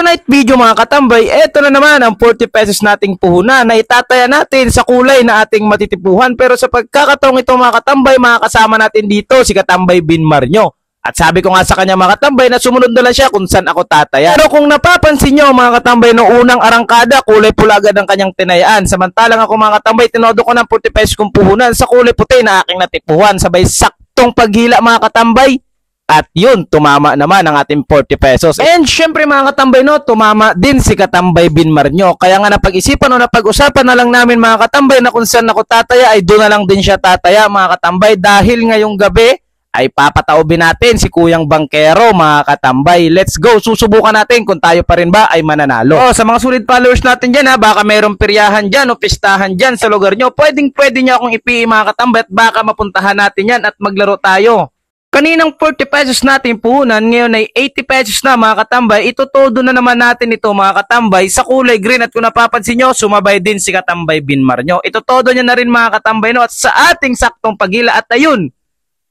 tonight video mga katambay, eto na naman ang 40 pesos nating puhunan na itataya natin sa kulay na ating matitipuhan. Pero sa pagkakataong ito mga katambay, makakasama natin dito si Katambay Binmarnyo. At sabi ko nga sa kanya mga katambay na sumunod na lang siya kung saan ako tataya. Pero kung napapansin nyo mga katambay, no unang arangkada, kulay pula agad ang kanyang tinayaan. Samantalang ako mga katambay, tinodo ko ng 40 pesos kong puhunan sa kulay puti na aking natipuhan. Sabay saktong paghila mga katambay. At yun, tumama naman ang ating 40 pesos. And syempre mga katambay, no, tumama din si Katambay Binmarnyo. Kaya nga napag-isipan o napag-usapan na lang namin mga katambay na kung saan ako tataya ay doon na lang din siya tataya mga katambay. Dahil ngayong gabi ay papataobin natin si Kuyang Bangkero mga katambay. Let's go, susubukan natin kung tayo pa rin ba ay mananalo. Sa mga sulit followers natin dyan ha, baka mayroong piryahan dyan o pistahan dyan sa lugar nyo. Pwede nyo akong ipi mga katambay at baka mapuntahan natin yan at maglaro tayo. Kaninang 40 pesos natin puhunan, ngayon ay 80 pesos na mga katambay. Itutodo na naman natin ito mga katambay sa kulay green. At kung napapansin nyo, sumabay din si Katambay Binmarnyo. Itutodo niya na rin mga katambay, no? At sa ating saktong paghila at ayun,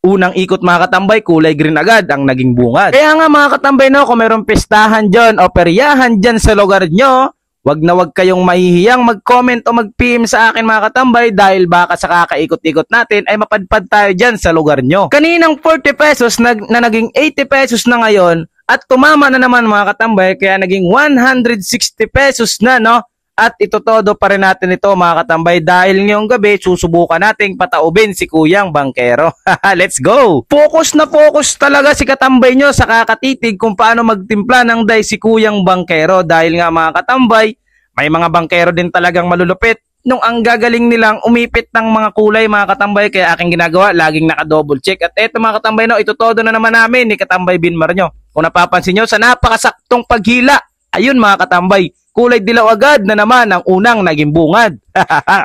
unang ikot mga katambay, kulay green agad ang naging bungad. Kaya nga mga katambay, no, kung mayroong pistahan dyan o peryahan dyan sa lugar nyo, wag na wag kayong mahihiyang mag-comment o mag-PM sa akin mga katambay dahil baka sa kakaikot-ikot natin ay mapadpad tayo dyan sa lugar nyo. Kaninang 40 pesos na naging 80 pesos na ngayon at tumama na naman mga katambay kaya naging 160 pesos na, no? At itutodo pa rin natin ito mga katambay dahil ngayong gabi susubukan nating pataubin si Kuyang Bangkero. Let's go! Focus na focus talaga si katambay nyo sa kakatitig kung paano magtimpla ng day si Kuyang Bangkero dahil nga mga katambay, may mga bangkero din talagang malulupit nung ang gagaling nilang umipit ng mga kulay mga katambay kaya aking ginagawa, laging naka-double check. At eto mga katambay, no, itutodo na naman namin ni Katambay Binmarnyo. Kung napapansin nyo, sa napakasaktong paghila, ayun mga katambay, kulay dilaw agad na naman ang unang naging bungad.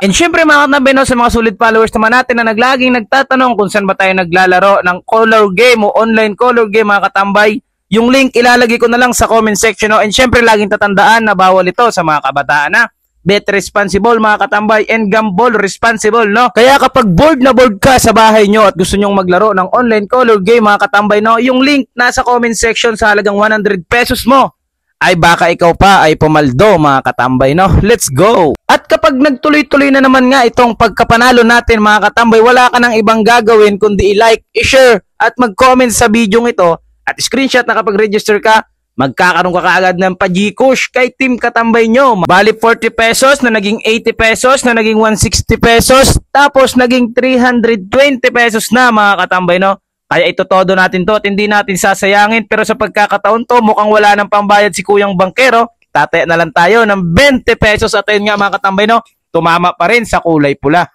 And syempre mga katambay, no, sa mga solid followers naman natin na naglaging nagtatanong kung saan ba tayo naglalaro ng color game o online color game mga katambay, yung link ilalagay ko na lang sa comment section. No? And syempre laging tatandaan na bawal ito sa mga kabataan na bet responsible mga katambay and gamble responsible, no? Kaya kapag bored na bored ka sa bahay nyo at gusto nyong maglaro ng online color game mga katambay, no, yung link nasa comment section sa halagang 100 pesos mo ay baka ikaw pa ay pumaldo mga katambay, no? Let's go! At kapag nagtuloy-tuloy na naman nga itong pagkapanalo natin mga katambay, wala ka nang ibang gagawin kundi i-like, i-share at mag-comment sa video ito at screenshot na kapag register ka, magkakaroon ka kaagad ng pa-Gcash kay Team Katambay nyo. Bali 40 pesos na naging 80 pesos na naging 160 pesos tapos naging 320 pesos na mga katambay, no? Kaya ito todo natin to at hindi natin sasayangin pero sa pagkakataon to mukhang wala nang pambayad si Kuyang Bangkero. Tataya na lang tayo ng 20 pesos at ayun nga mga katambay, no? Tumama pa rin sa kulay pula.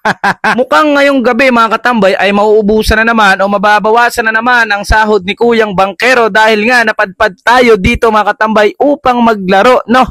Mukhang ngayong gabi mga katambay ay mauubusan na naman o mababawasan na naman ang sahod ni Kuyang Bangkero dahil nga napadpad tayo dito mga katambay upang maglaro, no?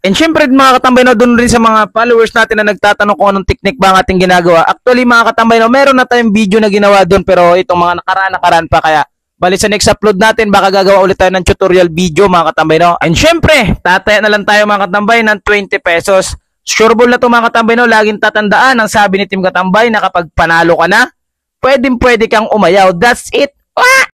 And syempre mga katambay, no, doon rin sa mga followers natin na nagtatanong kung anong technique ba ang ating ginagawa. Actually mga katambay, no, meron na tayong video na ginawa doon pero itong mga nakaraan pa kaya bali sa next upload natin baka gagawa ulit tayo ng tutorial video mga katambay, no? And syempre tataya na lang tayo mga katambay ng 20 pesos. Sureball na ito mga katambay, no, laging tatandaan ang sabi ni Team Katambay na kapag panalo ka na, pwede kang umayaw. That's it.